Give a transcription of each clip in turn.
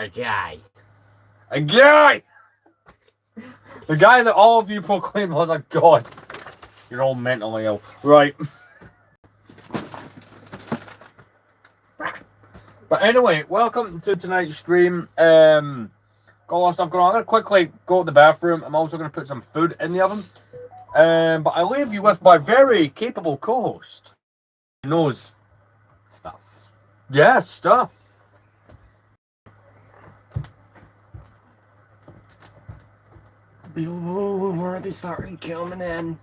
A guy. A guy! The guy that all of you proclaim was a god. You're all mentally ill. Right. But anyway, welcome to tonight's stream. Got a lot of stuff going on. I'm going to quickly go to the bathroom. I'm also going to put some food in the oven. But I leave you with my very capable co-host. He knows Stuff. yeah, stuff. Below, where they started coming in.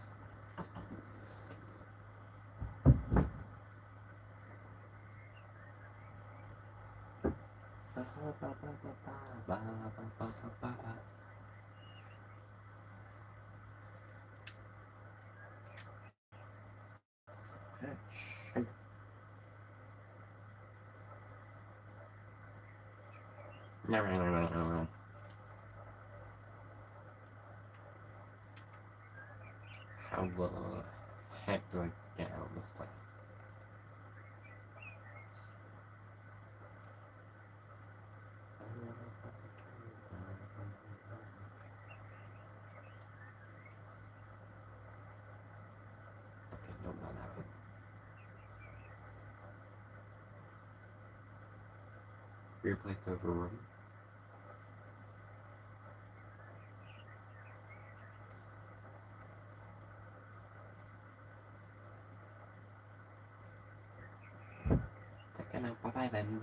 No. How the heck do I get out of this place? Okay, no, not that one. Weird place to have a room. Bye-bye then.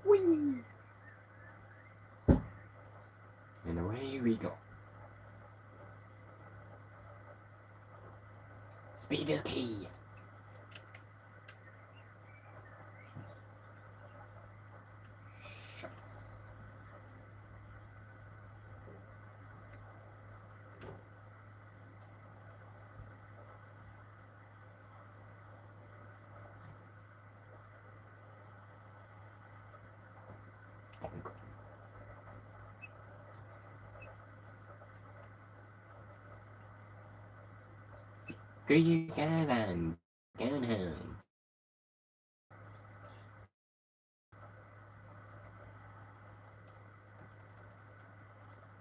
Whee! And away we go. Speed is key. Shucks. Bonk. Good caravan. Going home.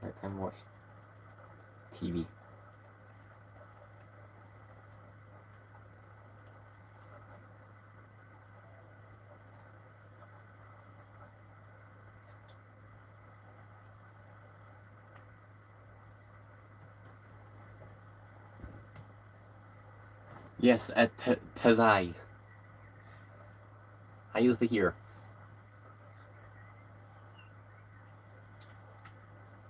Right time to watch TV. Yes, at Tazai. I use the here.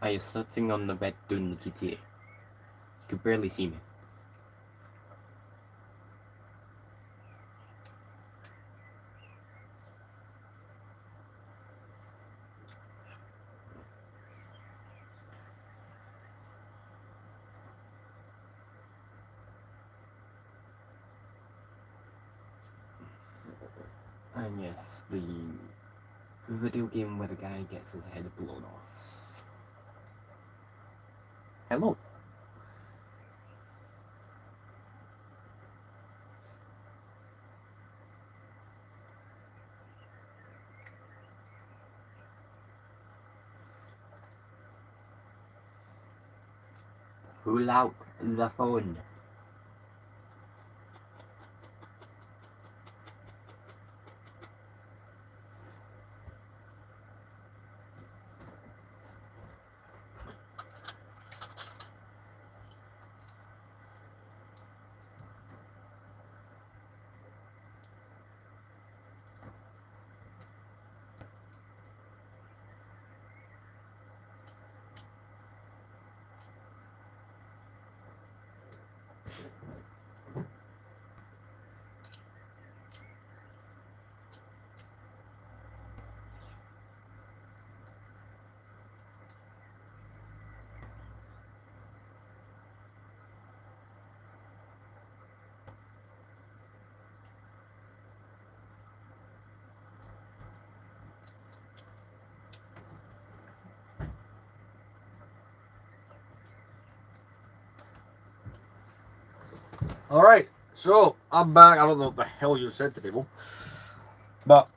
I was sitting on the bed doing the GTA. You could barely see me. And yes, the video game where the guy gets his head blown off. Hello. Pull out the phone. Alright, so I'm back. I don't know what the hell you said to people. But,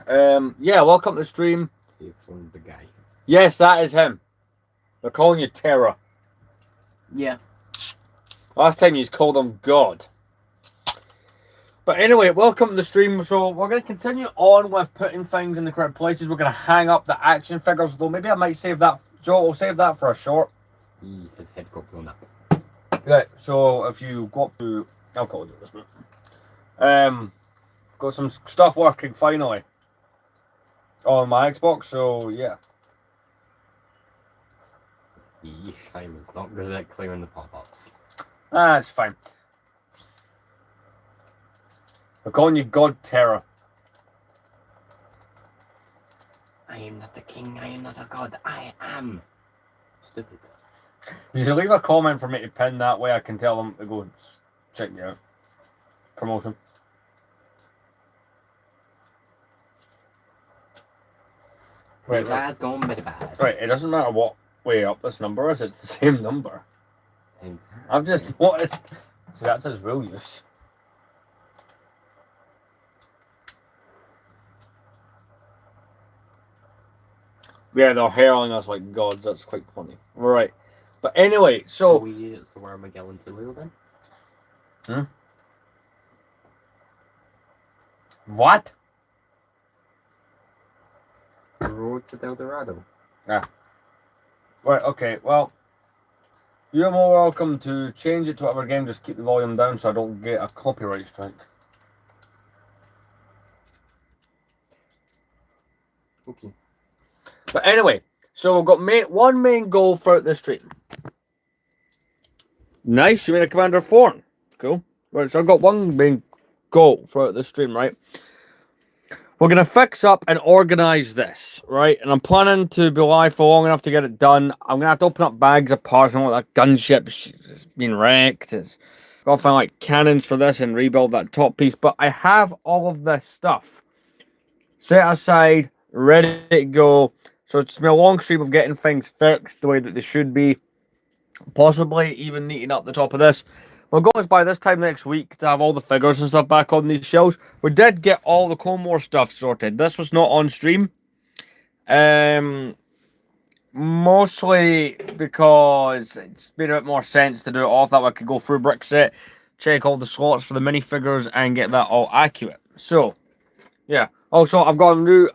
yeah, welcome to the stream. You from the guy. Yes, that is him. They're calling you Terra. Yeah. Last time you called him God. But anyway, welcome to the stream. So we're going to continue on with putting things in the correct places. We're going to hang up the action figures, though maybe I might save that. Joe, we'll save that for a short. His head got blown up. Right, so if you go up to... I'll call it this minute. Got some stuff working finally on my Xbox, so yeah. Yeesh, I was not good at clearing the pop-ups. That's fine. We're calling you God Terra. I am not the king, I am not a god, I am stupid. You should leave a comment for me to pin, that way I can tell them to go check you out. Promotion. Right, Bad going very bad. right, it doesn't matter what way up this number is, it's the same number. Exactly. I've just noticed. So that's his real use. Yeah, they're hailing us like gods. That's quite funny. Right. But anyway, so we're Magellan to Leo then? What? Road to El Dorado. Yeah. Right, okay, well, you're more welcome to change it to whatever game, just keep the volume down so I don't get a copyright strike. Okay. But anyway, so we've got one main goal throughout the stream. Nice, you made a Commander 4. Cool. Right, so I've got one main goal throughout the stream, right? We're going to fix up and organize this, right? And I'm planning to be live for long enough to get it done. I'm going to have to open up bags of parts. And all that gunship has been wrecked. It's got to find like cannons for this and rebuild that top piece. But I have all of this stuff set aside, ready to go. So it's been a long stream of getting things fixed the way that they should be. Possibly even neating up the top of this. My goal is by this time next week to have all the figures and stuff back on these shelves. We did get all the Clone Wars stuff sorted. This was not on stream. Mostly because it's made a bit more sense to do it off. That way I could go through brick set, check all the slots for the minifigures and get that all accurate. So, yeah. Also, I've got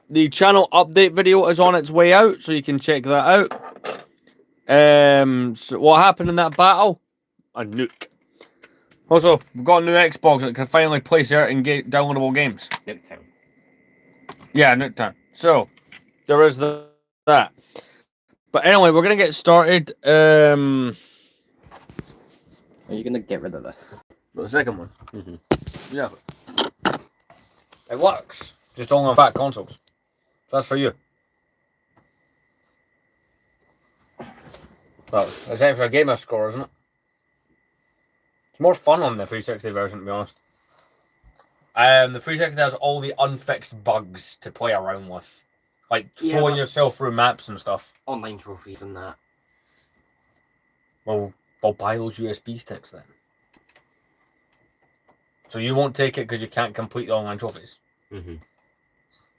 the channel update video is on its way out, so you can check that out. So what happened in that battle? A nuke. Also, we've got a new Xbox that can finally play certain downloadable games. Nuketown. Yeah, Nuketown. So, there is that. But anyway, we're going to get started. Are you going to get rid of this? The second one? Mm-hmm. Yeah. It works. Just only on fat consoles. So that's for you. Well, it's extra gamer score, isn't it? It's more fun on the 360 version, to be honest. The 360 has all the unfixed bugs to play around with. Like, throwing yourself through maps and stuff. Online trophies and that. Well, I'll buy those USB sticks then. So you won't take it because you can't complete the online trophies? Mm-hmm.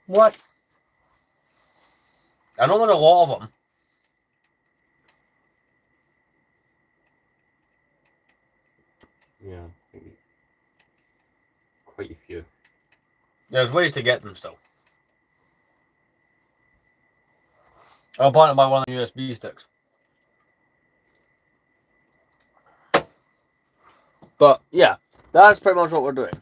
What? I know there's a lot of them. Yeah, maybe. Quite a few. There's ways to get them still. I'll plan to buy one of the USB sticks. But yeah, that's pretty much what we're doing.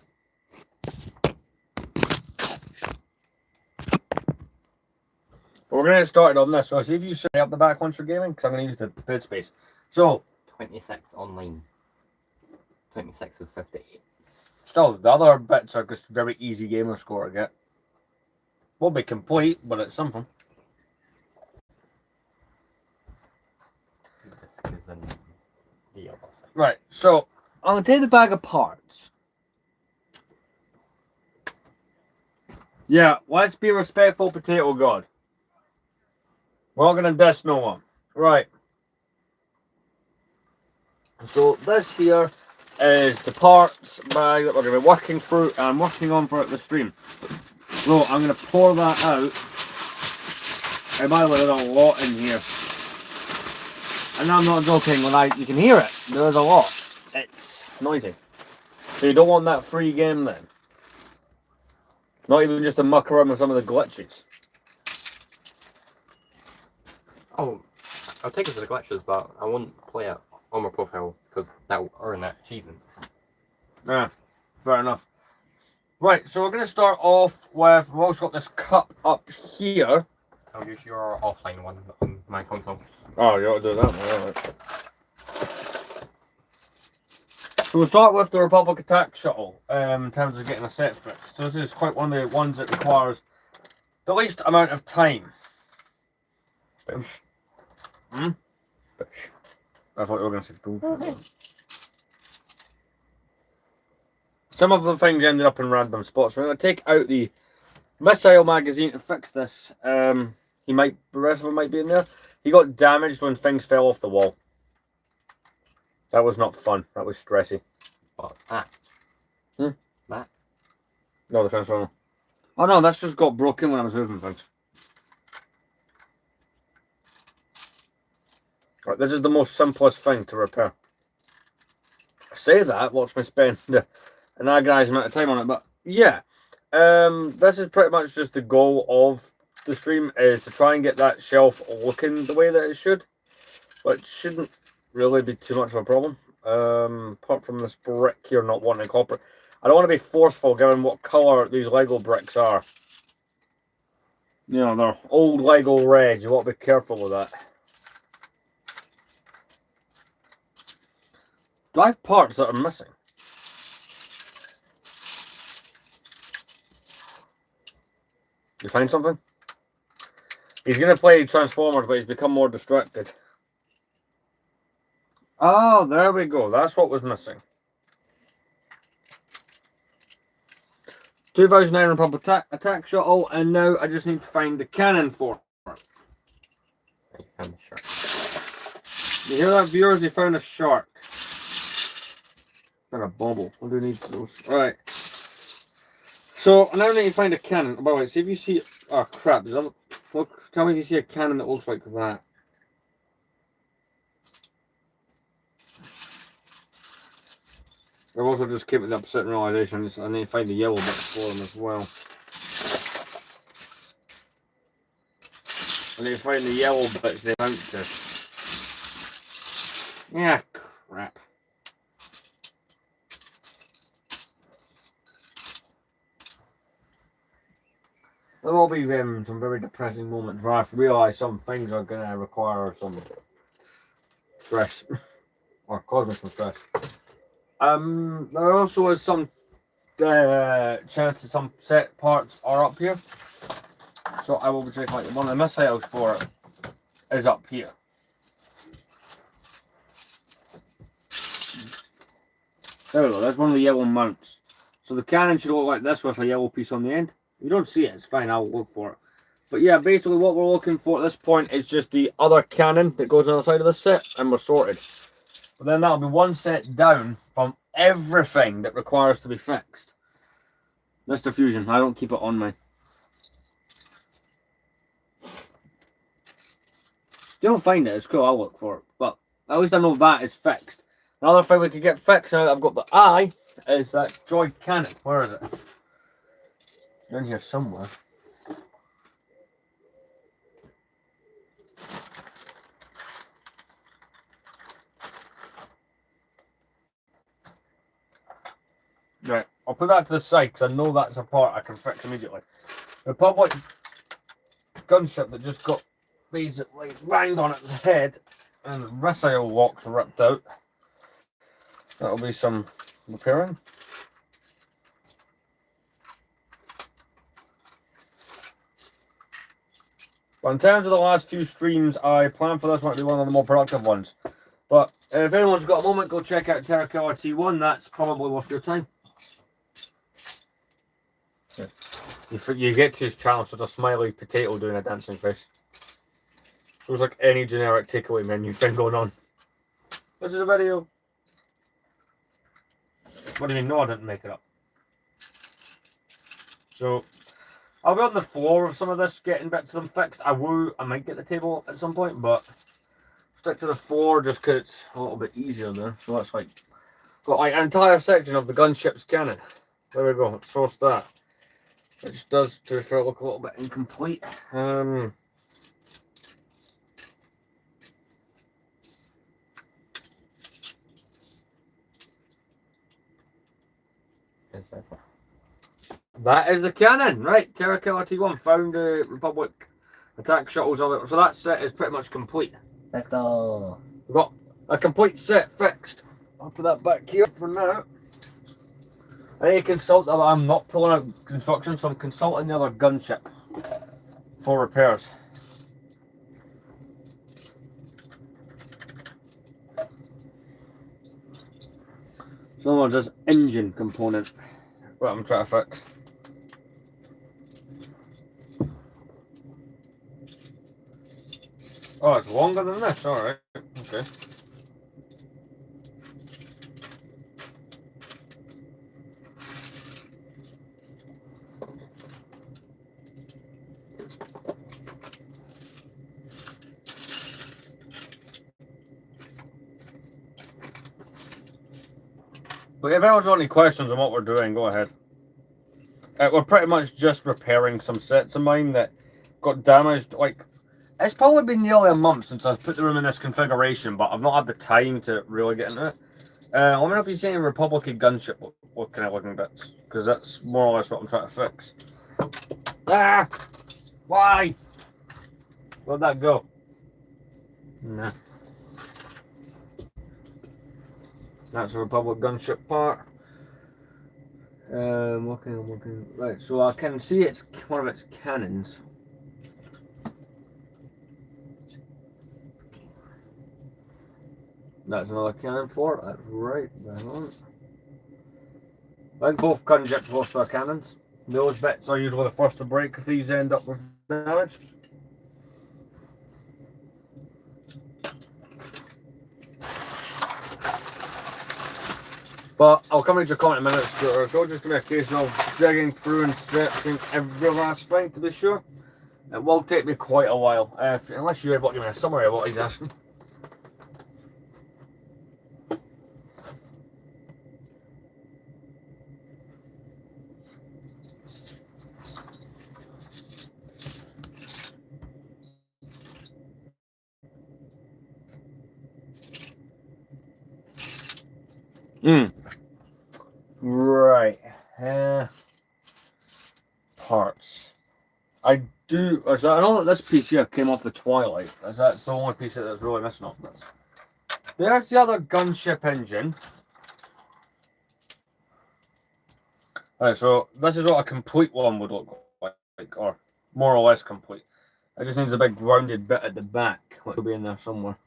But we're going to get started on this. So see if you set up the back once you're gaming, because I'm going to use the bed space. So 26 online. 26 with 58. Still, the other bits are just very easy gamer score to get. Won't be complete, but it's something. Right, so I'm going to take the bag of parts. Yeah, let's be respectful, Potato God. We're not going to diss no one. Right. So this here is the parts bag that we're going to be working through and working on for the stream. So I'm going to pour that out. And by the way, there's a lot in here. And I'm not joking, you can hear it. There's a lot. It's noisy. So you don't want that free game then. Not even just to muck around with some of the glitches. Oh, I'll take it to the glitches, but I won't play it on my profile because that will earn that achievements. Yeah, fair enough. Right, so we're going to start off with, we've also got this cup up here. I'll use your offline one on my console. Oh, you ought to do that one, alright. So we'll start with the Republic Attack Shuttle, in terms of getting a set fixed. So this is quite one of the ones that requires the least amount of time. Fish. Hmm? Fish. I thought you were going to say bullshit. Some of the things ended up in random spots. We're going to take out the missile magazine to fix this. The rest of it might be in there. He got damaged when things fell off the wall. That was not fun. That was stressy. But that. That. No, the transformer. Oh no, that's just got broken when I was moving things. Right, this is the most simplest thing to repair. I say that, watch me spend an agonizing amount of time on it, but yeah. This is pretty much just the goal of the stream, is to try and get that shelf looking the way that it should. But it shouldn't really be too much of a problem. Apart from this brick here not wanting copper. I don't want to be forceful given what colour these Lego bricks are. You know, they're old Lego red. You want to be careful with that. Do I have parts that are missing? You find something? He's going to play Transformers, but he's become more distracted. Oh, there we go. That's what was missing. 2009 Republic Attack Shuttle, and now I just need to find the cannon for it. I'm sure. You hear that, viewers? He found a shark. And a bubble. What do we need those? Right. So, I now need to find a cannon. By the way, see if you see... Oh, crap. Look, tell me if you see a cannon that looks like that. I've also just came to the upsetting realization I need to find the yellow bits for them as well. I need to find the yellow bits they mount to. Yeah, crap. There will be some very depressing moments where I realise some things are going to require some stress. Or cause me some stress. There also is some chance that some set parts are up here. So I will be checking like one of the missiles for it is up here. There we go, that's one of the yellow mounts. So the cannon should look like this with a yellow piece on the end. If you don't see it, it's fine, I'll look for it. But yeah, basically what we're looking for at this point is just the other cannon that goes on the side of the set, and we're sorted. But then that'll be one set down from everything that requires to be fixed. Mr. Fusion, I don't keep it on me. If you don't find it, it's cool, I'll look for it. But at least I know that is fixed. Another thing we could get fixed now that I've got the eye is that droid cannon. Where is it? In here somewhere. Right, I'll put that to the side because I know that's a part I can fix immediately. The Republic gunship that just got basically banged on its head and the missile locks ripped out. That'll be some repairing. But in terms of the last few streams, I plan for this one to be one of the more productive ones. But if anyone's got a moment, go check out TERRAKILERT1. That's probably worth your time. You get to his channel, so it's a smiley potato doing a dancing face. Looks like any generic takeaway menu thing going on. This is a video. What do you mean? No, I didn't make it up. So, I'll be on the floor of some of this, getting bits of them fixed. I might get the table at some point, but stick to the floor just because it's a little bit easier there. So that's like, got like an entire section of the gunship's cannon. There we go, let's source that. It just does, to be fair, look a little bit incomplete. That is the cannon, right? TERRAKILERT1 found the Republic attack shuttles of it. So that set is pretty much complete. Let's go. We've got a complete set fixed. I'll put that back here for now. I need to consult. I'm not pulling out construction, so I'm consulting the other gunship for repairs. So on this engine component, what I'm trying to fix. Oh, it's longer than this. All right. Okay. But if anyone's got any questions on what we're doing, go ahead. We're pretty much just repairing some sets of mine that got damaged. Like, it's probably been nearly a month since I've put the room in this configuration, but I've not had the time to really get into it. Let me know if you see any Republican gunship what kind of looking bits, because that's more or less what I'm trying to fix. Ah! Why? Where'd that go? Nah. That's a Republic gunship part. Looking. Right, so I can see it's one of its cannons. That's another cannon for it. That's right. Hang on. Like both gunships, both their cannons. Those bits are usually the first to break if these end up with damage. But I'll come into your comment in a minute, so it's just going to be a case of digging through and searching every last thing to be sure. It will take me quite a while, unless you're able to give me a summary of what he's asking. Right. Parts. I know that this piece here came off the Twilight. That's the only piece that's really missing off this. There's the other gunship engine. Alright, so this is what a complete one would look like, or more or less complete. It just needs a big rounded bit at the back, which will be in there somewhere.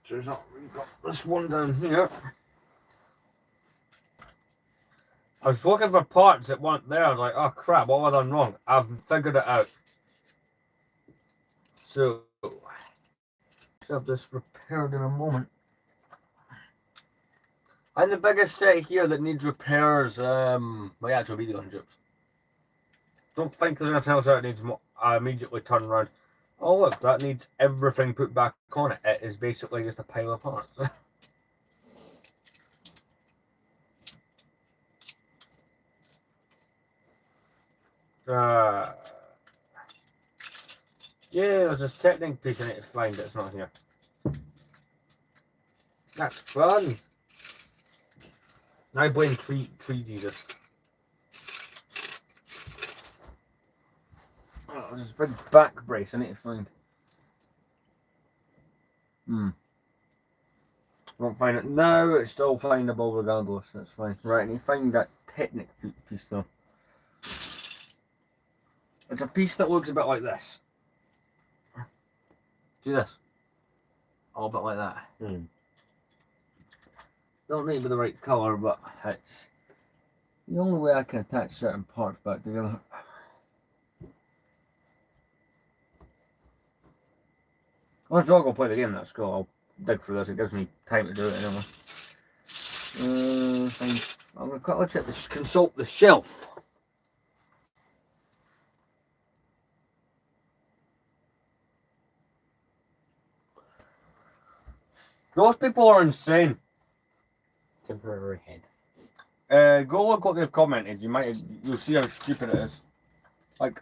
So we've got this one down here. I was looking for parts that weren't there. I was like, oh crap, what have I done wrong? I've figured it out. So, let's have this repaired in a moment. And the biggest set here that needs repairs, my actual video gunships. Don't think there's anything else that needs more. I immediately turn around. Oh look, that needs everything put back on it. It is basically just a pile of parts. Yeah, there's this technique piece I need to find that's not here. That's fun. I blame tree Jesus. Oh, there's this big back brace I need to find. Won't find it now, it's still findable regardless, that's fine. Right, I need to find that technic piece though. It's a piece that looks a bit like this. See this? All a bit like that. Don't need to be the right colour, but it's the only way I can attach certain parts back together. Once I go play the game, that's cool. I'll dig through this. It gives me time to do it anyway. I'm going to quickly check this. Consult the shelf. Those people are insane. Temporary head. Go look what they've commented. You'll see how stupid it is. Like,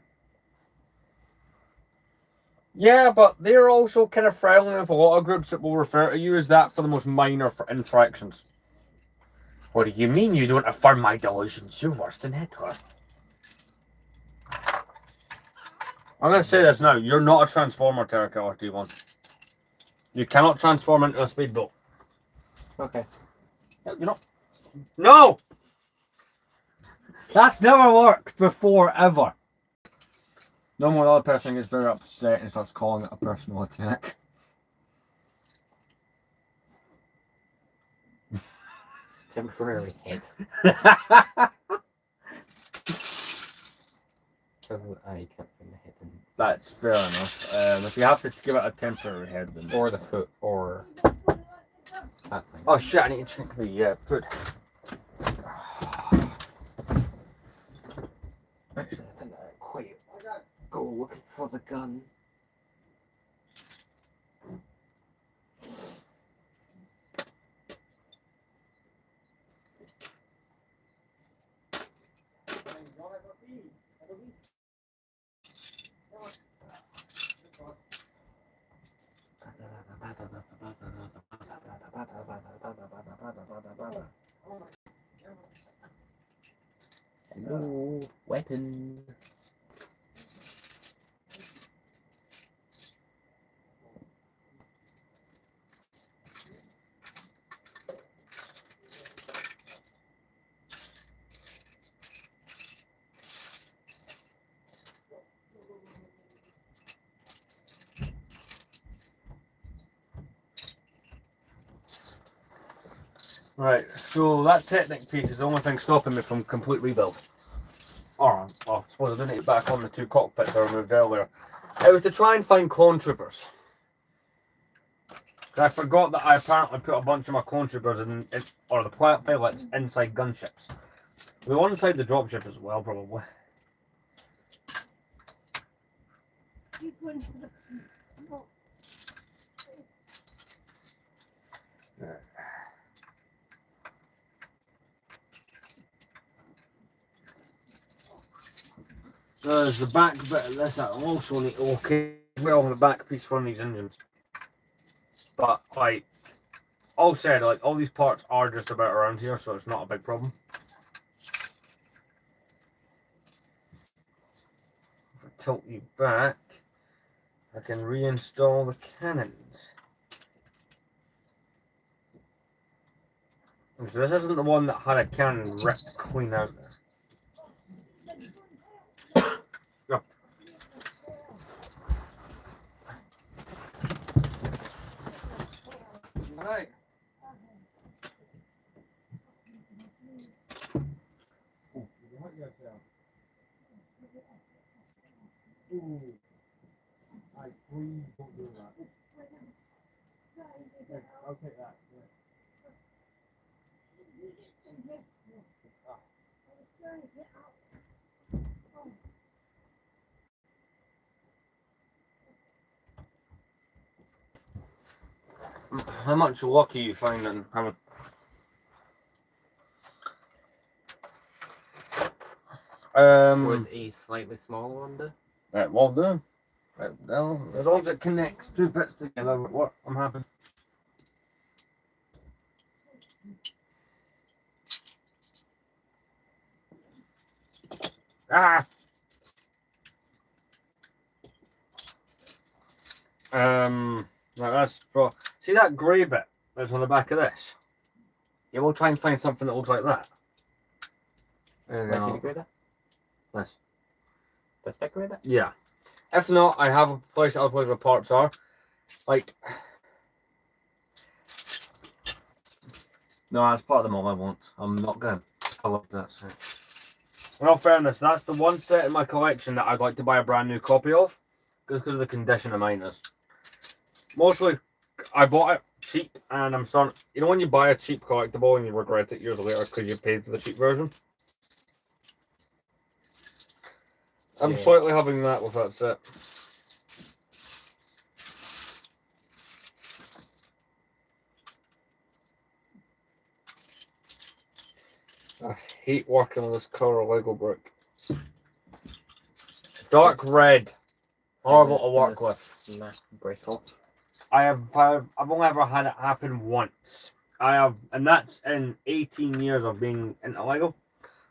yeah, but they're also kind of friendly with a lot of groups that will refer to you as that for the most minor infractions. What do you mean you don't affirm my delusions? You're worse than Hitler. I'm going to say this now. You're not a transformer, TERRAKILERT1. You cannot transform into a speedboat. Okay. You're not. No! That's never worked before, ever. No more, the other person gets very upset and starts calling it a personal attack. Temporary head. I can't bring the head in. That's fair enough. If you have to give it a temporary head, then or the foot, or that thing. Oh shit! I need to check the foot. Actually, I think I quite go looking for the gun. Hello, weapon. Right, so that Technic piece is the only thing stopping me from complete rebuild. Alright, well, I suppose I didn't get back on the two cockpits I removed earlier. It was to try and find clone troopers. I forgot that I apparently put a bunch of my clone troopers or the planet pilots inside gunships. The one inside the dropship as well, probably. There's the back bit of this. I also need to okay well on the back piece for these engines. But like all said, like all these parts are just about around here, so it's not a big problem. If I tilt you back, I can reinstall the cannons. So this isn't the one that had a cannon ripped clean out there. Yep. Right. Please don't do that. I'll take that. How much luck are you finding? Would a slightly smaller one do? Right, well done. Right, well, as long as it connects two bits together, I'm happy. Ah! Right, that's for. See that grey bit that's on the back of this? Yeah, we'll try and find something that looks like that. Where's the decorator? This. This decorator? Yeah. If not, I have a place, other place where parts are. Like. No, that's part of the mod I want. I'm not going to color that set. In all fairness, that's the one set in my collection that I'd like to buy a brand new copy of. Just because of the condition of mine is. Mostly, I bought it cheap, and I'm starting. You know when you buy a cheap collectible and you regret it years later because you paid for the cheap version? I'm slightly having that with that set. I hate working on this colour Lego brick. Dark red. Horrible to work with. Nah, break off. I've only ever had it happen once. And that's in 18 years of being into Lego.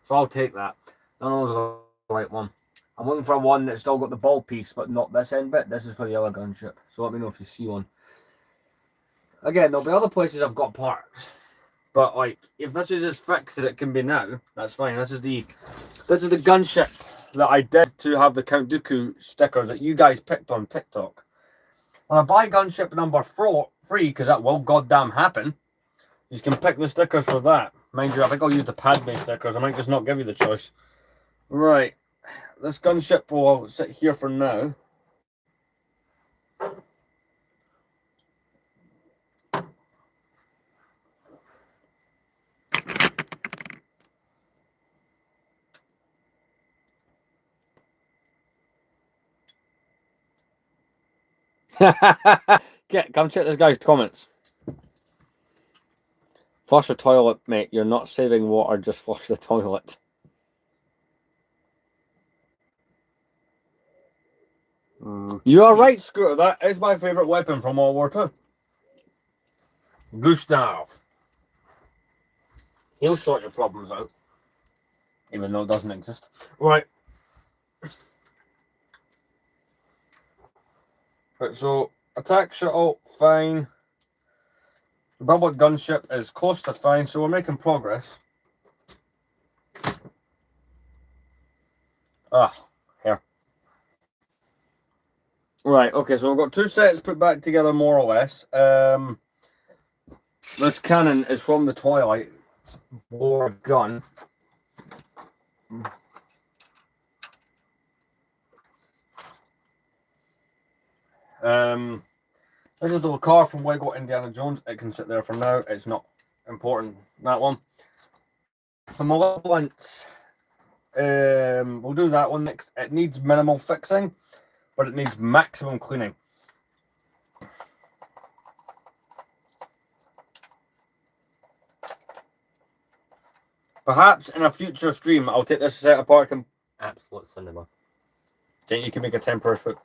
So I'll take that. None of those are the right one. I'm looking for one that's still got the ball piece, but not this end bit. This is for the other gunship. So let me know if you see one. Again, there'll be other places I've got parts. But like, if this is as fixed as it can be now, that's fine. This is the gunship that I did to have the Count Dooku stickers that you guys picked on TikTok. When I buy gunship number 3, because that will goddamn happen, you can pick the stickers for that. Mind you, I think I'll use the Padme stickers. I might just not give you the choice. Right. This gunship will sit here for now. Come check this guy's comments. Flush the toilet, mate. You're not saving water, just flush the toilet. You are right, Scooter. That is my favourite weapon from World War II. Gustav. He'll sort your problems out. Even though it doesn't exist. Right. Right, so attack shuttle, fine. The Republic gunship is close to fine, so we're making progress. Here. Right, okay, so we've got 2 sets put back together more or less. This cannon is from the Twilight War gun. This is the car from Lego Indiana Jones. It can sit there for now. It's not important, that one. The Malevolent, we'll do that one next. It needs minimal fixing, but it needs maximum cleaning. Perhaps in a future stream, I'll take this set apart and Absolute cinema. think you can make a temporary foot.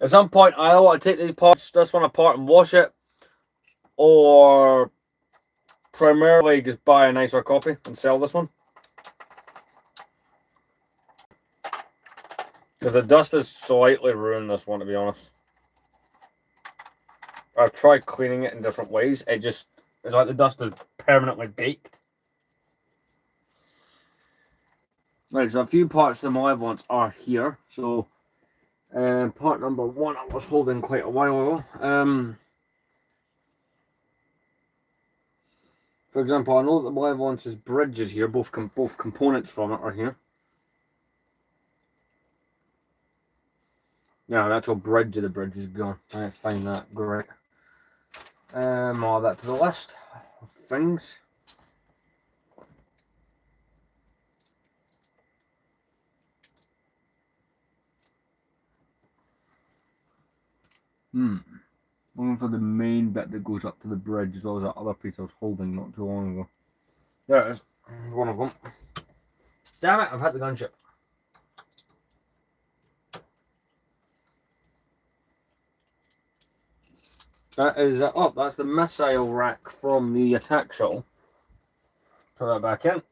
At some point, I want to take this one apart and wash it, or primarily just buy a nicer copy and sell this one. Because the dust has slightly ruined this one, to be honest. I've tried cleaning it in different ways. It's like the dust is permanently baked. Right, so a few parts of the Malevolence are here. So, part number 1 I was holding quite a while ago. For example, I know that the Malevolence's bridge is here. Both components from it are here. Yeah, the actual bridge of the bridge is gone. Let's find that. Great. I'll add that to the list of things. Looking for the main bit that goes up to the bridge, as well as that other piece I was holding not too long ago. There it is. There's one of them. Damn it, I've had the gunship. That is that's the missile rack from the attack shuttle. Put that back in.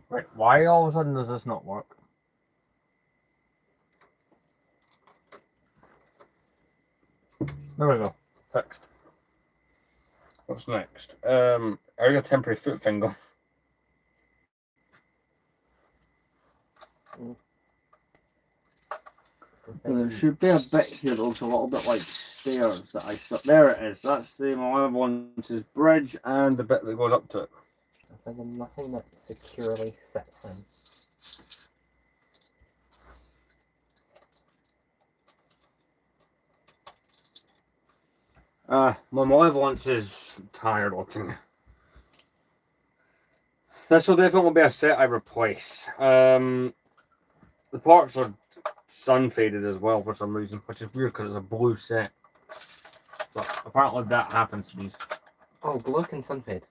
Right, why all of a sudden does this not work? There we go. Fixed. What's next? Are you a temporary foot finger? There should be a bit here that looks a little bit like stairs that I stuck. There it is. That's the Malevolence bridge and the bit that goes up to it. I think there's nothing that securely fits in. My Malevolence is tired looking. This will definitely be a set I replace. The parts are sun faded as well for some reason, which is weird because it's a blue set. But apparently that happens to these. Oh, blue can sun fade.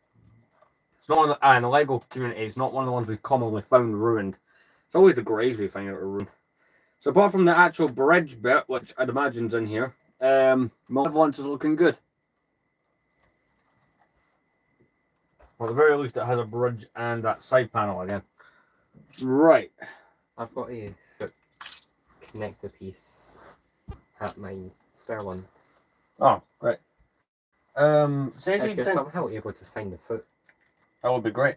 It's not in the Lego community, it's not one of the ones we commonly found ruined. It's always the greys we find out are ruined. So apart from the actual bridge bit, which I'd imagine's in here, Malevolence is looking good. Well, at the very least it has a bridge and that side panel again. Right. I've got a foot connector piece at my spare one. Oh, right. Says If you're somehow able to find the foot. That would be great.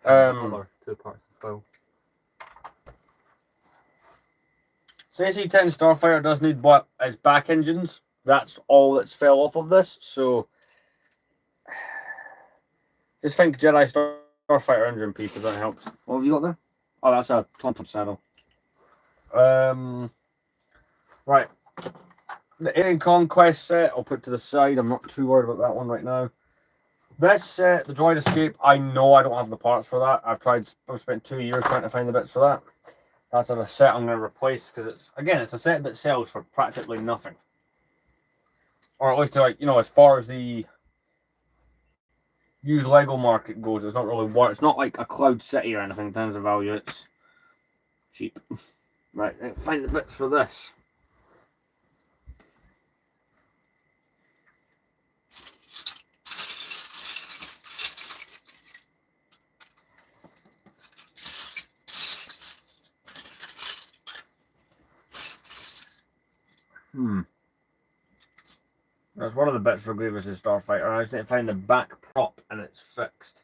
Other two parts as well. CC-10 Starfighter does need what is back engines. That's all that's fell off of this. So just think Jedi Starfighter engine piece if that helps. What have you got there? Oh, that's a Thompson saddle. Right. The Alien Conquest set I'll put to the side. I'm not too worried about that one right now. This set, the Droid Escape, I know I don't have the parts for that. I've spent 2 years trying to find the bits for that. That's a set I'm going to replace because it's a set that sells for practically nothing. Or at least as far as the used Lego market goes, it's not really worth. It's not like a Cloud City or anything in terms of value. It's cheap. Right, let's find the bits for this. That's one of the bits for Grievous' Starfighter. I just need to find the back prop and it's fixed.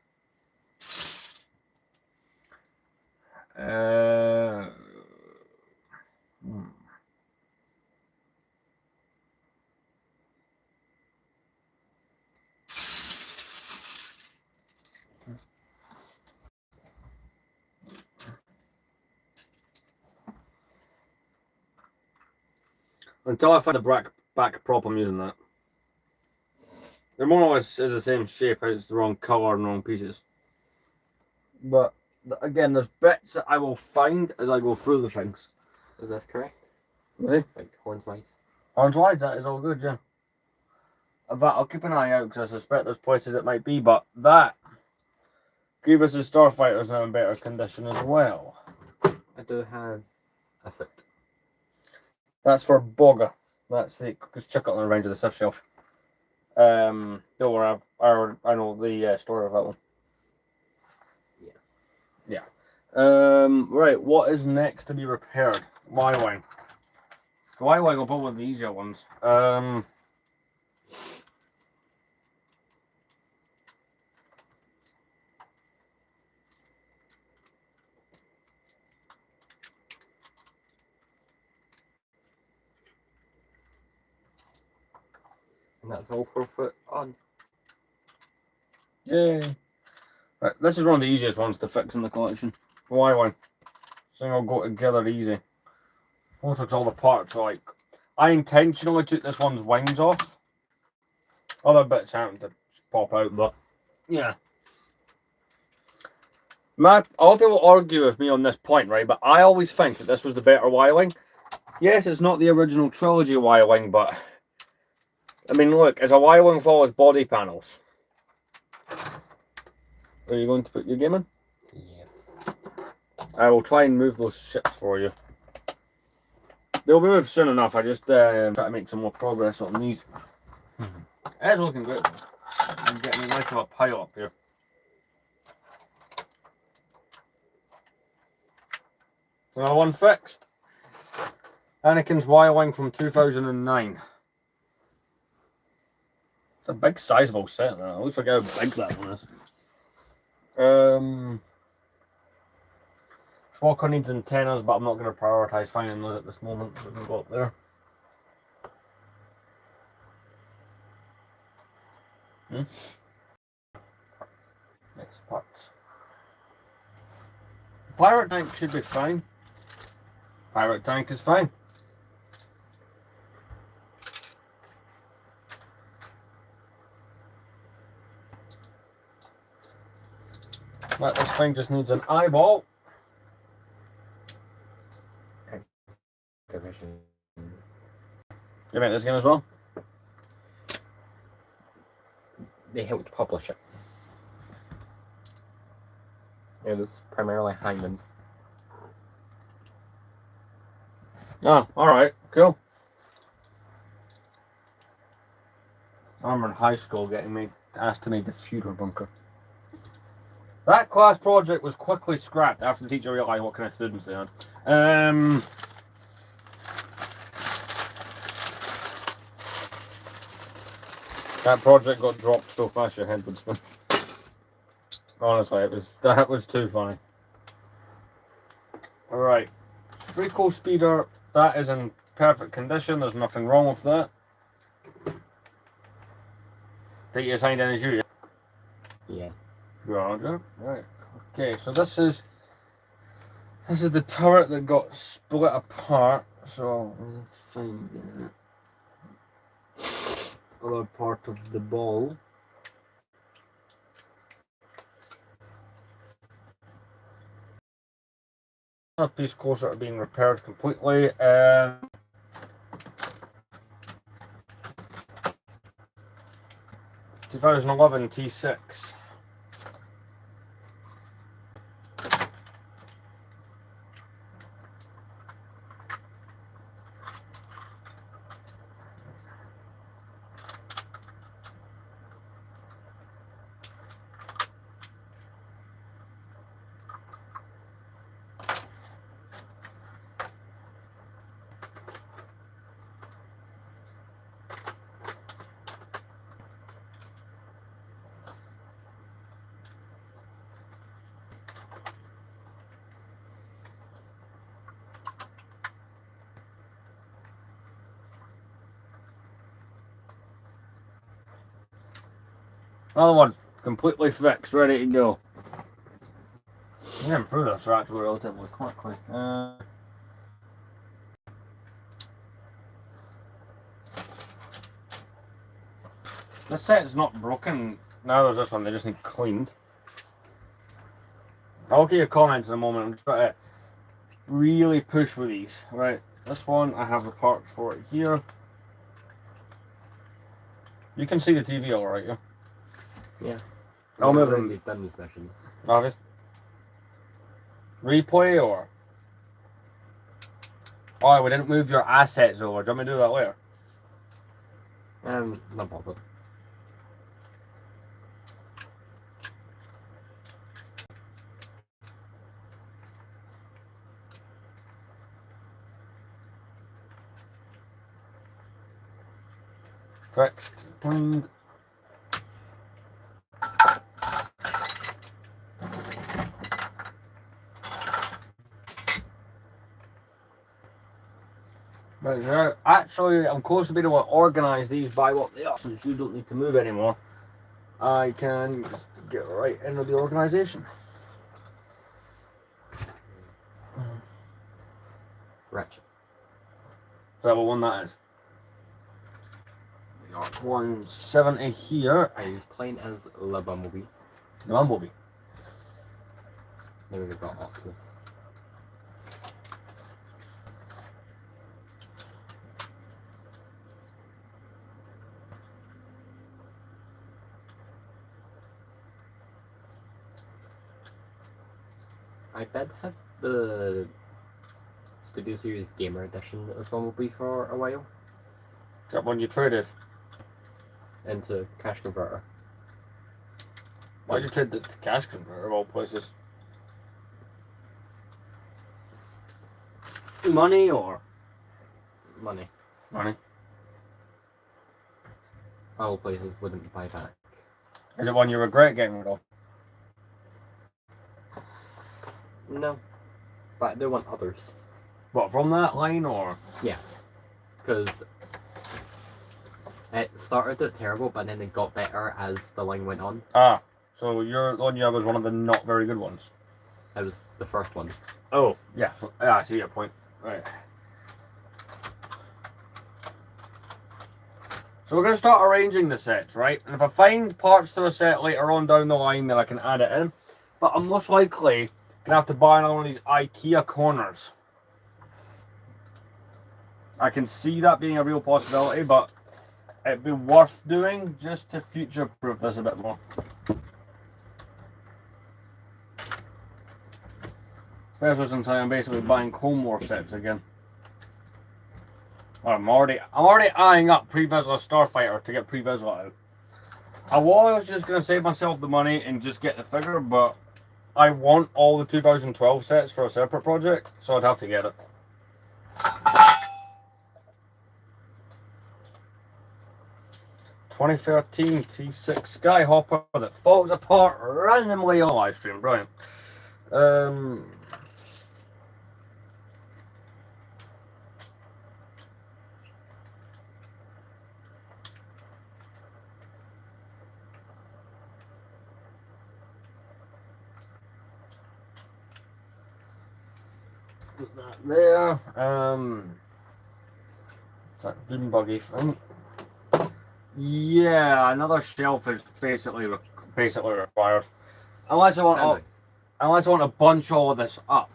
Until I find the back prop, I'm using that. They're more or less is the same shape, it's the wrong colour and wrong pieces. But again, there's bits that I will find as I go through the things. Is this correct? Is it? Like horns wise. Horns wise, that is all good, yeah. That I'll keep an eye out because I suspect there's places it might be, but that Grievous' Starfighter is now in better condition as well. I do have a foot. That's for Bogger. That's the just chuck it on the range of the Sith shelf. Don't worry, I know the story of that one. Yeah. Right, what is next to be repaired? Y-Wing. The Y-Wing will probably the easier ones. And that's all for foot on. Yay. Right, this is one of the easiest ones to fix in the collection. Y-Wing. So they'll go together easy. Also, all the parts are like... I intentionally took this one's wings off. Other bits happen to pop out, but... Yeah. A lot of people argue with me on this point, right? But I always think that this was the better Y-Wing. Yes, it's not the original trilogy Y-Wing, but... I mean, look, as a Y-Wing follows body panels. Are you going to put your game in? Yes. I will try and move those ships for you. They'll be moved soon enough. I just try to make some more progress on these. It's looking good. I'm getting a nice little pile up here. It's another one fixed. Anakin's Y-Wing from 2009. It's a big, sizable set. Though. It looks like how big that one is. Squawker needs antennas, but I'm not going to prioritise finding those at this moment, so we can go up there. Next parts. Pirate tank should be fine. Pirate tank is fine. Right, this thing just needs an eyeball. Division. You make this game as well? They helped publish it. It was primarily Hyman. Oh, alright, cool. I remember in high school getting asked to make the Future bunker. That class project was quickly scrapped after the teacher realised what kind of students they had. That project got dropped so fast your head would spin. Honestly, that was too funny. Alright. Rico speeder, that is in perfect condition, there's nothing wrong with that. Think you assigned any duty? Yeah. Roger. Right. Okay, so this is the turret that got split apart. So we'll find the other part of the ball. A piece closer to being repaired completely. 2011 T6. Another one, completely fixed, ready to go. I'm getting through this actually relatively quickly. This set's not broken. Now there's this one, they just need cleaned. I'll get your comments in a moment. I'm just trying to really push with these. Right, this one, I have the parts for it here. You can see the TV alright, yeah? Yeah. I'll move them. We've done these missions. Have you? Replay or? Oh, we didn't move your assets over. Do you want me to do that later? No bother. Fixed. Cleaned. Right, now, actually, I'm close to being able to organise these by what they are, since you don't need to move anymore. I can just get right into the organisation. Ratchet. Is that what one that is? 170 here. I was playing as the Bumblebee. The Bumblebee. Then we've got Optimus. I did have the Studio Series Gamer Edition of Bumblebee for a while. Is that one you traded? Into Cash Converter. Why'd you trade the cash converter of all places? Money or? Money. Money. all places wouldn't buy back. Is it one you regret getting rid of? No, but I do want others. What, from that line or? Yeah, because it started out terrible, but then it got better as the line went on. Ah, so the one you have was one of the not very good ones. It was the first one. Oh, yeah. So, I see your point. Right. So we're going to start arranging the sets, right? And if I find parts to a set later on down the line, then I can add it in. But I'm most likely going to have to buy another one of these IKEA corners. I can see that being a real possibility, but it'd be worth doing just to future-proof this a bit more. Especially since I am basically buying Clone Wars sets again. I'm already eyeing up Pre-Vizsla Starfighter to get Pre-Vizsla out. I was just going to save myself the money and just get the figure, but I want all the 2012 sets for a separate project, so I'd have to get it. '13 T6 Skyhopper that falls apart randomly on live stream. Brilliant. Put that there. It's that dune buggy thing. Yeah, another shelf is basically required. Unless I want to bunch all of this up.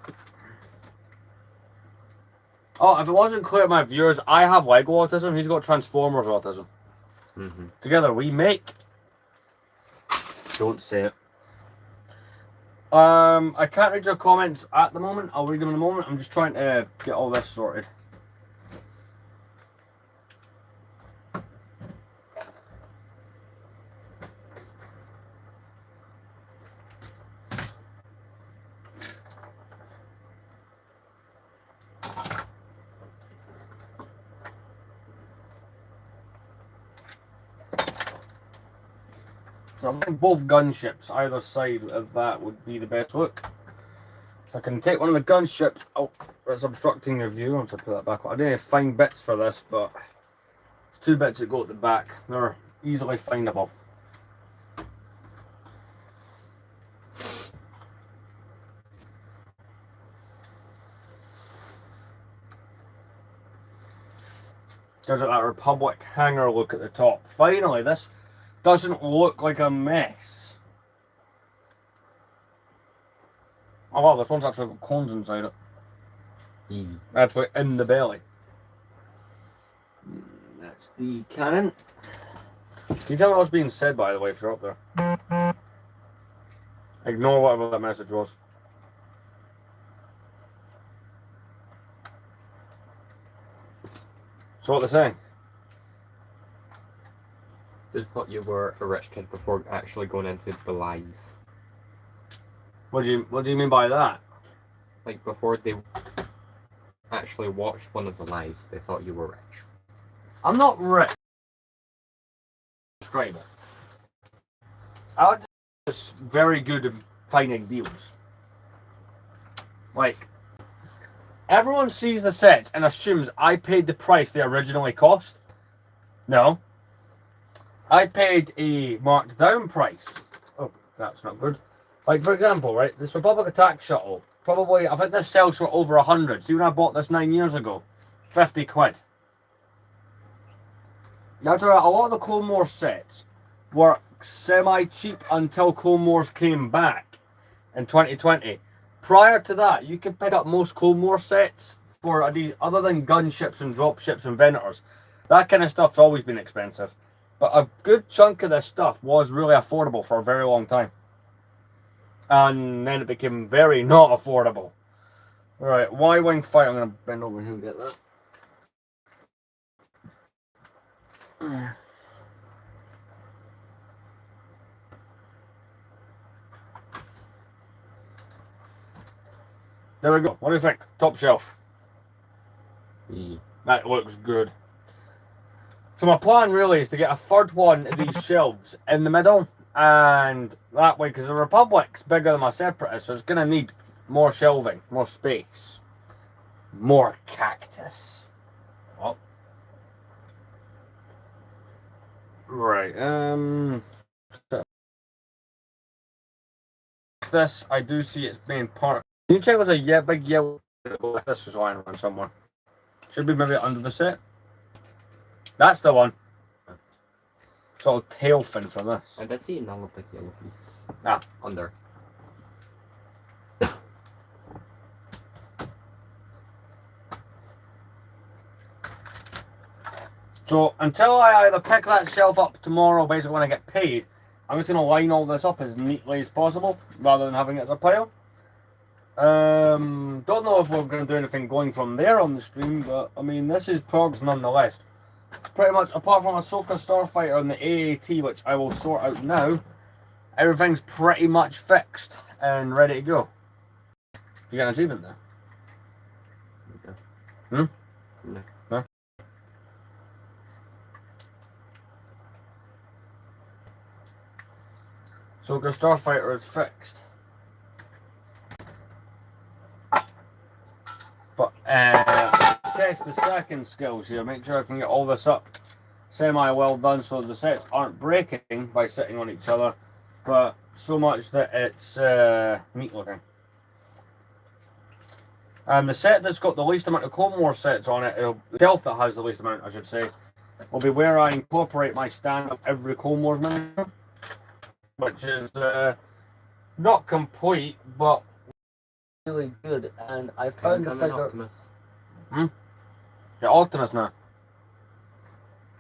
Oh, if it wasn't clear to my viewers, I have Lego autism. He's got Transformers autism. Together we make. Don't say it. I can't read your comments at the moment. I'll read them in a moment. I'm just trying to get all this sorted. So I think both gunships, either side of that, would be the best look. So I can take one of the gunships. Oh, it's obstructing your view. I'll have to put that back on. I didn't find bits for this, but it's 2 bits that go at the back. They're easily findable. There's that Republic hangar look at the top. Finally, this doesn't look like a mess. Oh wow, this one's actually got cones inside it. Actually in the belly. That's the cannon. Can you tell me what's being said, by the way, if you're up there? Ignore whatever that message was. So what they're saying? They thought you were a rich kid before actually going into the lives. What do you mean by that? Like before they actually watched one of the lives, they thought you were rich. I'm not rich. Describe it. I'm just very good at finding deals. Like, everyone sees the sets and assumes I paid the price they originally cost. No. I paid a marked down price. Oh, that's not good. Like, for example, right, this Republic Attack Shuttle, probably, I think this sells for over 100. See, when I bought this 9 years ago, 50 quid. Now, a lot of the Clone Wars sets were semi-cheap until Clone Wars came back in 2020. Prior to that, you could pick up most Clone Wars sets for other than gunships and dropships and Venators. That kind of stuff's always been expensive. But a good chunk of this stuff was really affordable for a very long time. And then it became very not affordable. Alright, Y-Wing fight. I'm going to bend over here and get that. There we go. What do you think? Top shelf. That looks good. So my plan really is to get a third one of these shelves in the middle, and that way, because the Republic's bigger than my Separatist, so it's going to need more shelving, more space, more cactus. Oh. Right, so this, I do see it's being part. Can you check there's a big yellow, this is lying around somewhere. Should be maybe under the set. That's the one. Sort of tail fin from this. I did see another big yellow piece. Ah. Under. So until I either pick that shelf up tomorrow, basically when I get paid, I'm just going to line all this up as neatly as possible, rather than having it as a pile. Don't know if we're going to do anything going from there on the stream, but I mean, this is progs nonetheless. Pretty much, apart from Ahsoka Starfighter and the AAT, which I will sort out now, everything's pretty much fixed and ready to go. You got an achievement there? No. Hmm? No. No? Ahsoka Starfighter is fixed. But, test the stacking skills here, make sure I can get all this up semi well done so the sets aren't breaking by sitting on each other, but so much that it's neat looking. And the set that's got the least amount of Clone Wars sets on it, the shelf that has the least amount I should say, will be where I incorporate my stand of every Clone Wars member, which is not complete but really good, and I found the figure. Optimus. Hmm? Yeah, Optimus now.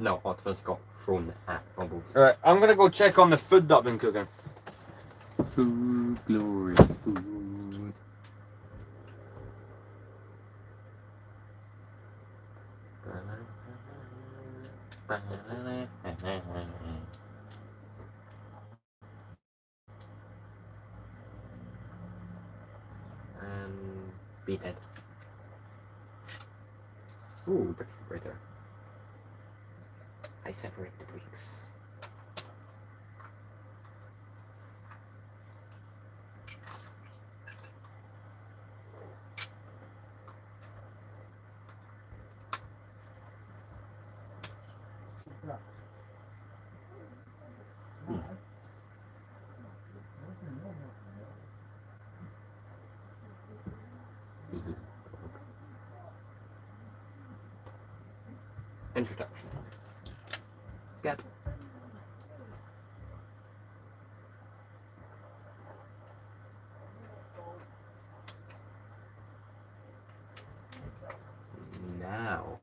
No, Optimus got thrown at Bumblebee. Alright, I'm gonna go check on the food that I've been cooking. Food, glorious food. And be dead. Ooh, brick separator. I separate the bricks. Introduction. Scat. Now,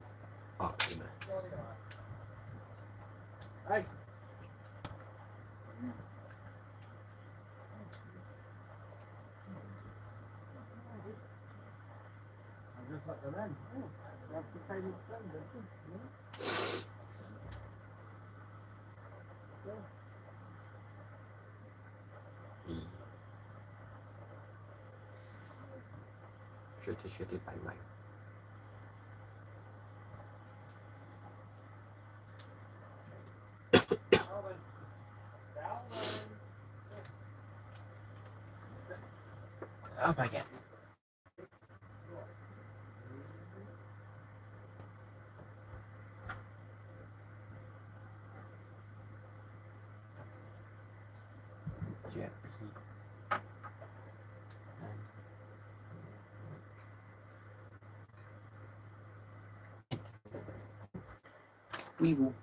Optimus. Hey. I just let them in. Oh, that's the tiny friend, Shitty, bye bye. Oh my god. We will.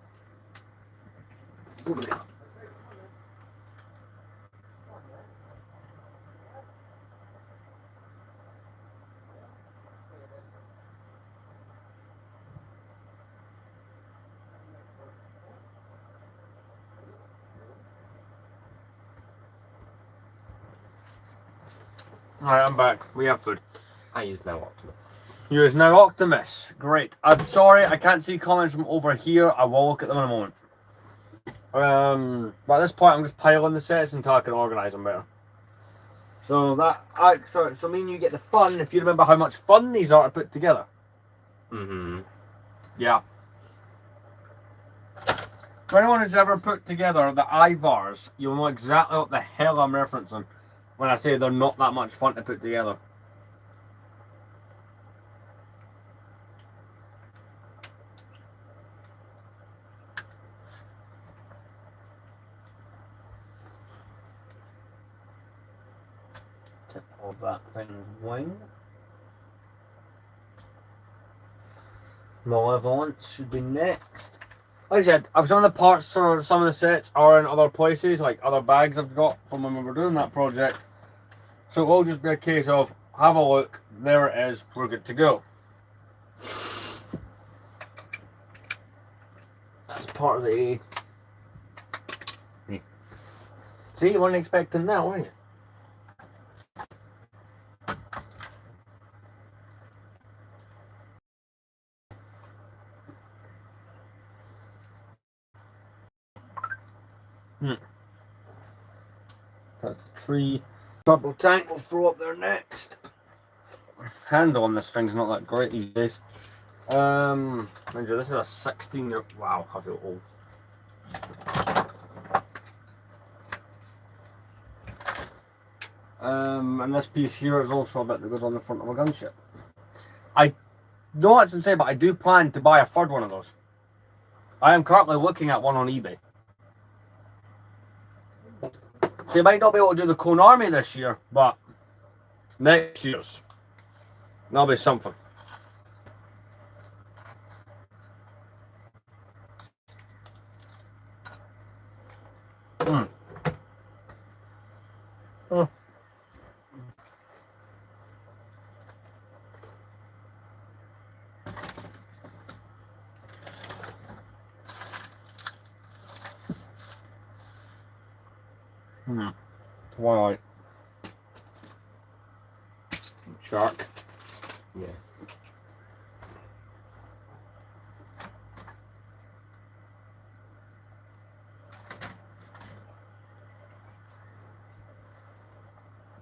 Alright, I'm back. We have food. I use now Optimus. You is now Optimus. Great. I'm sorry, I can't see comments from over here. I will look at them in a moment. But at this point, I'm just piling the sets until I can organise them better. So that so mean you get the fun if you remember how much fun these are to put together. Mm-hmm. Yeah. For anyone who's ever put together the Ivars, you'll know exactly what the hell I'm referencing when I say they're not that much fun to put together. Tip of that thing's wing. Malevolence should be next. Like I said, some of the parts for some of the sets are in other places, like other bags I've got from when we were doing that project. So it'll just be a case of have a look, there it is, we're good to go. That's part of the... See, you weren't expecting that, were you? That's the tree. Purple tank we'll throw up there next. Handle on this thing's not that great these days. Mind you, this is a 16-year... Wow, I feel old. And this piece here is also a bit that goes on the front of a gunship. I know it's insane, but I do plan to buy a third one of those. I am currently looking at one on eBay. So you might not be able to do the Clone Army this year, but next year's. That'll be something. Oh. Twilight. Shark. Yeah.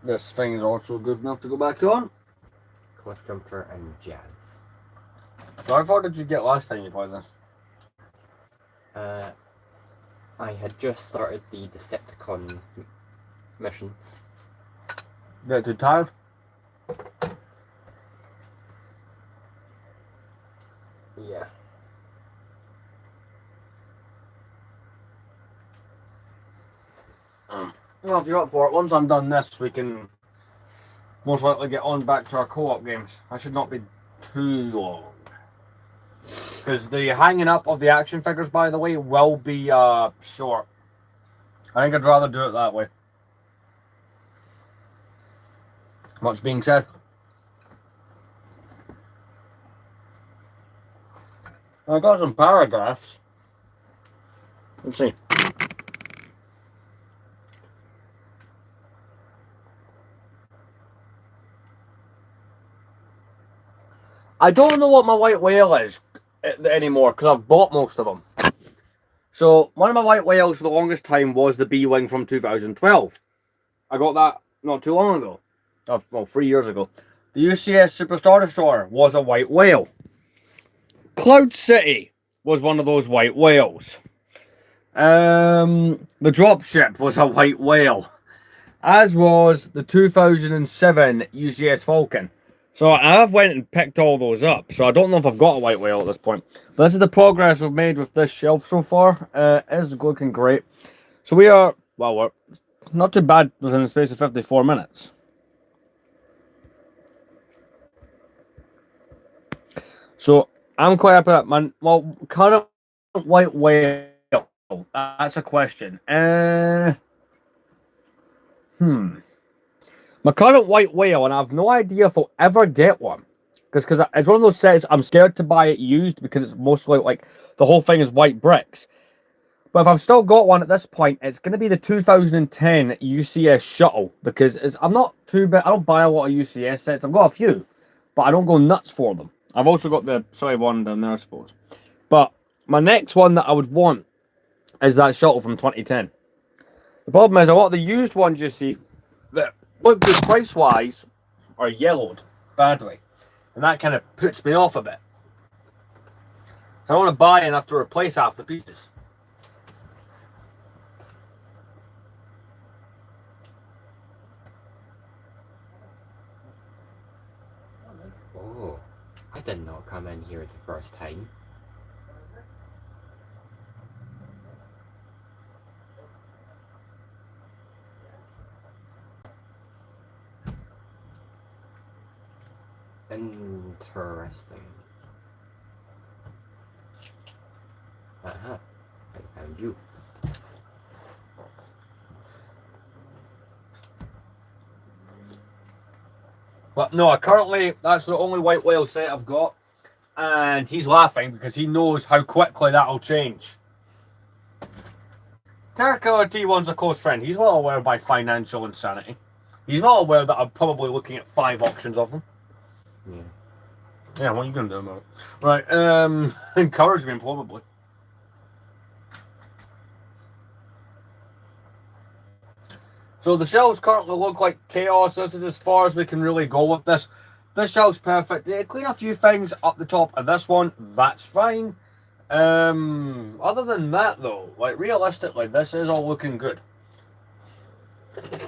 This thing is also good enough to go back on. Cliff Jumper and Jazz. So how far did you get last time you played this? I had just started the Decepticon missions. Get too tired? Yeah. Well, if you're up for it, once I'm done this, we can most likely get on back to our co-op games. I should not be too long. Because the hanging up of the action figures, by the way, will be short. I think I'd rather do it that way. Much being said. I got some paragraphs. Let's see. I don't know what my white whale is anymore because I've bought most of them. So one of my white whales for the longest time was the B-Wing from 2012. I got that not too long ago. Well, 3 years ago. The UCS Superstar Destroyer was a white whale. Cloud City was one of those white whales. The dropship was a white whale. As was the 2007 UCS Falcon. So I've went and picked all those up. So I don't know if I've got a white whale at this point. But this is the progress we've made with this shelf so far. It is looking great. So we are, well, we're not too bad within the space of 54 minutes. So I'm quite happy with that, man. Well, current white whale. That's a question. My current white whale, and I have no idea if I'll ever get one. Because it's one of those sets, I'm scared to buy it used because it's mostly like the whole thing is white bricks. But if I've still got one at this point, it's going to be the 2010 UCS Shuttle. Because I'm not too bad. I don't buy a lot of UCS sets. I've got a few, but I don't go nuts for them. I've also got the sorry one down there, I suppose. But my next one that I would want is that Shuttle from 2010. The problem is a lot of the used ones you see that look good price-wise are yellowed badly. And that kind of puts me off a bit. So I want to buy and have to replace half the pieces. did not come in here the first time. Interesting. Aha, I found you. But no, currently that's the only white whale set I've got, and he's laughing because he knows how quickly that'll change. TERRAKILERT1's a close friend. He's well aware of my financial insanity. He's well aware that I'm probably looking at 5 auctions of them. Yeah. Yeah, what are you going to do about it? Right, encourage me, probably. So the shelves currently look like chaos. This is as far as we can really go with this. This shelf's perfect. They clean a few things up the top of this one. That's fine. Other than that, though, like realistically, this is all looking good.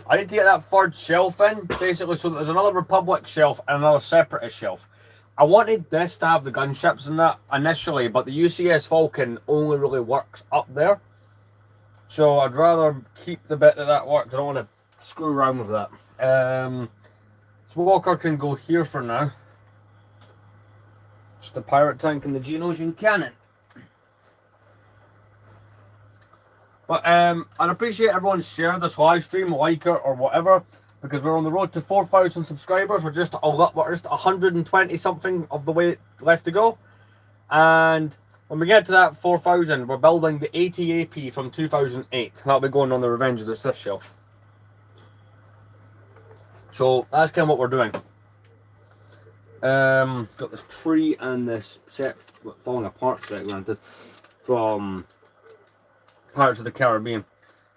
I need to get that third shelf in, basically, so that there's another Republic shelf and another Separatist shelf. I wanted this to have the gunships and that initially, but the UCS Falcon only really works up there. So I'd rather keep the bit that works. I don't want to screw around with that. Walker can go here for now. Just the pirate tank and the Geonosian cannon. But I'd appreciate everyone share this live stream, like it or whatever, because we're on the road to 4,000 subscribers. We're just 120 something of the way left to go, and when we get to that 4,000, we're building the ATAP from 2008. That'll be going on the Revenge of the Sith shelf. So that's kind of what we're doing. Got this tree and this set falling apart set granted from Pirates of the Caribbean.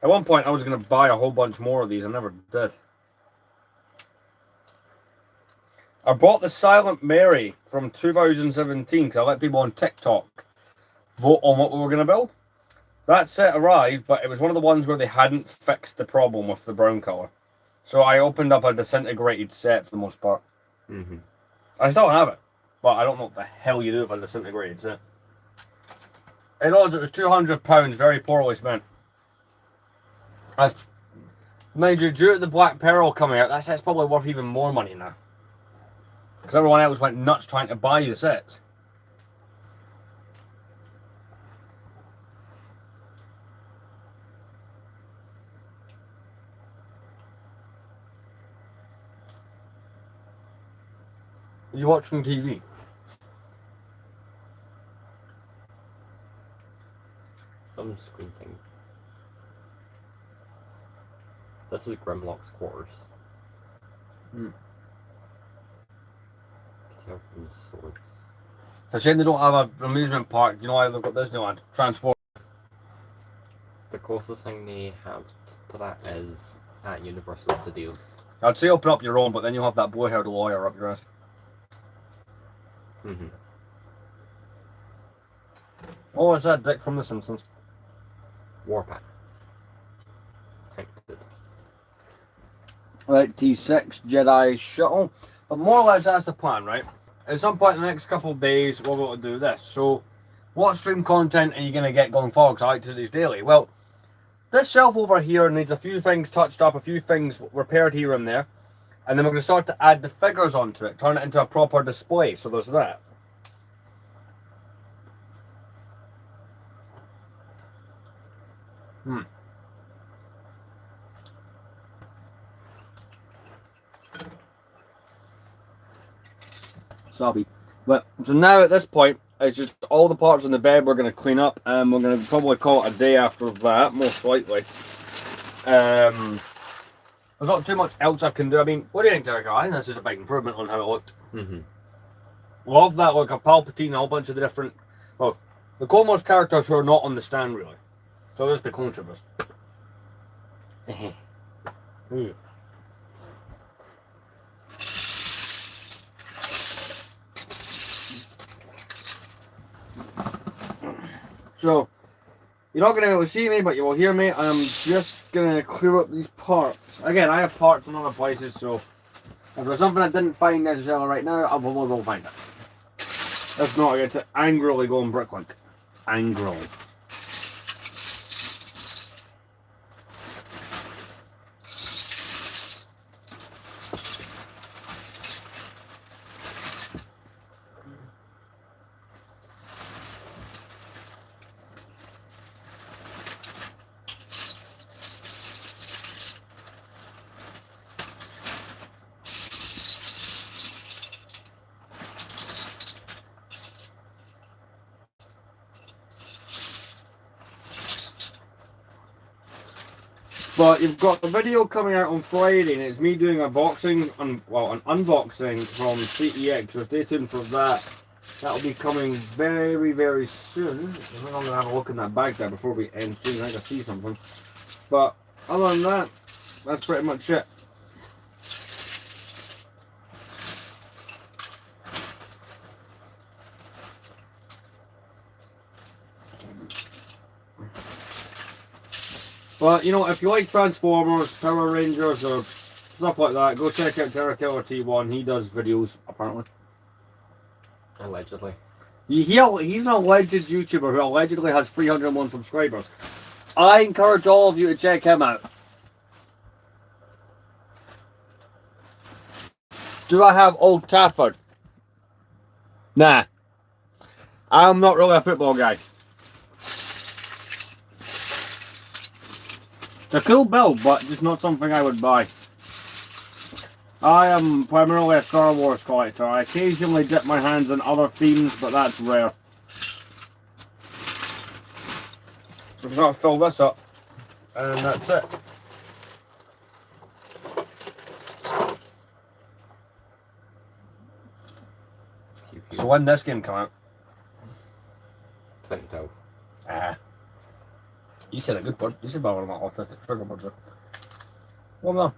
At one point I was going to buy a whole bunch more of these. I never did. I bought the Silent Mary from 2017 because I let people on TikTok vote on what we were going to build. That set arrived, but it was one of the ones where they hadn't fixed the problem with the brown colour. So I opened up a disintegrated set for the most part. Mm-hmm. I still have it, but I don't know what the hell you do with a disintegrated set. In odds, it was £200, very poorly spent. That's, mind you, due to the Black Pearl coming out, that set's probably worth even more money now. Because everyone else went nuts trying to buy the sets. Are you watching TV? Some squinting. This is Grimlock's quarters. Hmm. Tell from the swords. It's a shame they don't have an amusement park. You know why they've got Disneyland? Transform. The closest thing they have to that is at Universal Studios. I'd say open up your own, but then you'll have that boy-haired lawyer up your ass. Mm-hmm. Oh, it's that Dick from The Simpsons. Warpath. Tempted. Right, T6 Jedi shuttle. But more or less that's the plan, right? At some point in the next couple of days, we're going to do this. So, what stream content are you going to get going forward? Because I like to do these daily. Well, this shelf over here needs a few things touched up, a few things repaired here and there. And then we're going to start to add the figures onto it, turn it into a proper display. So there's that. Sobby. But so now at this point, it's just all the parts on the bed we're going to clean up, and we're going to probably call it a day after that, most likely. There's not too much else I can do. I mean, what do you think, Derek? I think this is a big improvement on how it looked. Mm-hmm. Love that look of Palpatine, a whole bunch of the different, well, the Clone Wars characters who are not on the stand really. So there's the clone troopers. So, you're not going to be able to see me, but you will hear me. I'm just going to clear up these parts. Again, I have parts in other places, so if there's something I didn't find necessarily right now, I will find it. If not, I get to angrily go on Bricklink. Angrily. But you've got the video coming out on Friday, and it's me doing an unboxing from CEX. So stay tuned for that. That'll be coming very, very soon. I'm going to have a look in that bag there before we end stream. I think I see something. But other than that, that's pretty much it. But, you know, if you like Transformers, Power Rangers, or stuff like that, go check out TERRAKILERT1. He does videos, apparently. Allegedly. He's an alleged YouTuber who allegedly has 301 subscribers. I encourage all of you to check him out. Do I have Old Trafford? Nah. I'm not really a football guy. It's a cool build, but just not something I would buy. I am primarily a Star Wars collector. I occasionally dip my hands in other themes, but that's rare. So I'm just going to fill this up, and that's it. So when this game come out? 2012. Ah. You said a good word. You said about one of my autistic trigger words. Well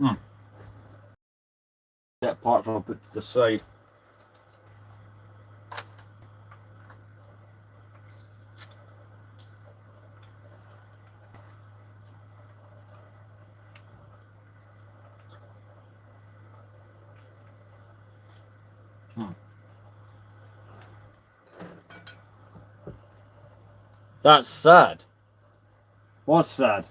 done. That part I'll put to the side. That's sad. What's sad?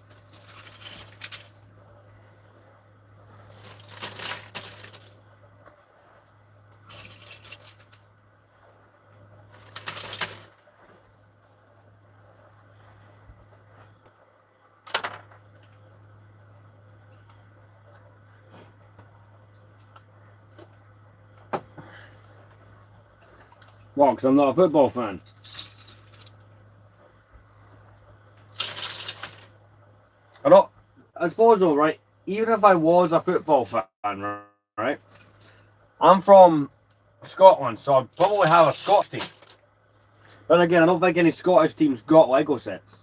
Well, because I'm not a football fan. I suppose though, right, even if I was a football fan, right, I'm from Scotland, so I'd probably have a Scots team. But again, I don't think any Scottish teams got Lego sets.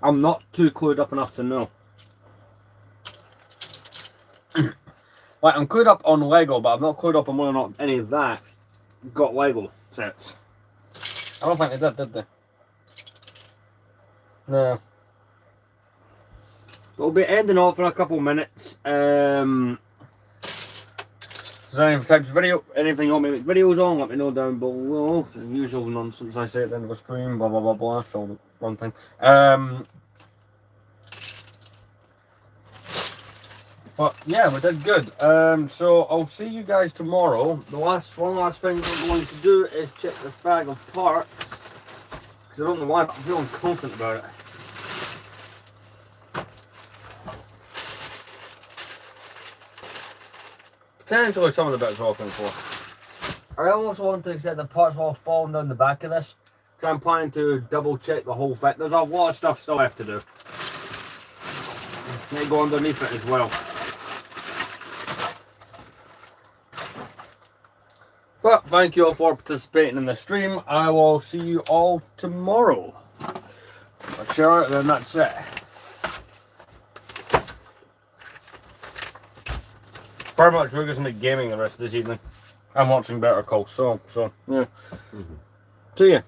I'm not too clued up enough to know. Like, I'm clued up on Lego, but I'm not clued up on whether or not any of that got Lego sets. I don't think they did they? No. We'll be ending off in a couple minutes. If there's any types of video, anything you want me to make videos on, let me know down below. The usual nonsense I say at the end of a stream, blah blah blah blah, fill the one thing. But yeah, we did good. So I'll see you guys tomorrow. One last thing I'm going to do is check this bag of parts, because I don't know why, but I'm feeling confident about it. Potentially some of the bits are open for. I almost want to accept the parts while falling down the back of this, because I'm planning to double check the whole fit. There's a lot of stuff still left to do. May go underneath it as well. But thank you all for participating in the stream. I will see you all tomorrow. I'll share it, then that's it. Pretty much we're just gonna be gaming the rest of this evening. I'm watching Better Call Saul, so yeah. See ya.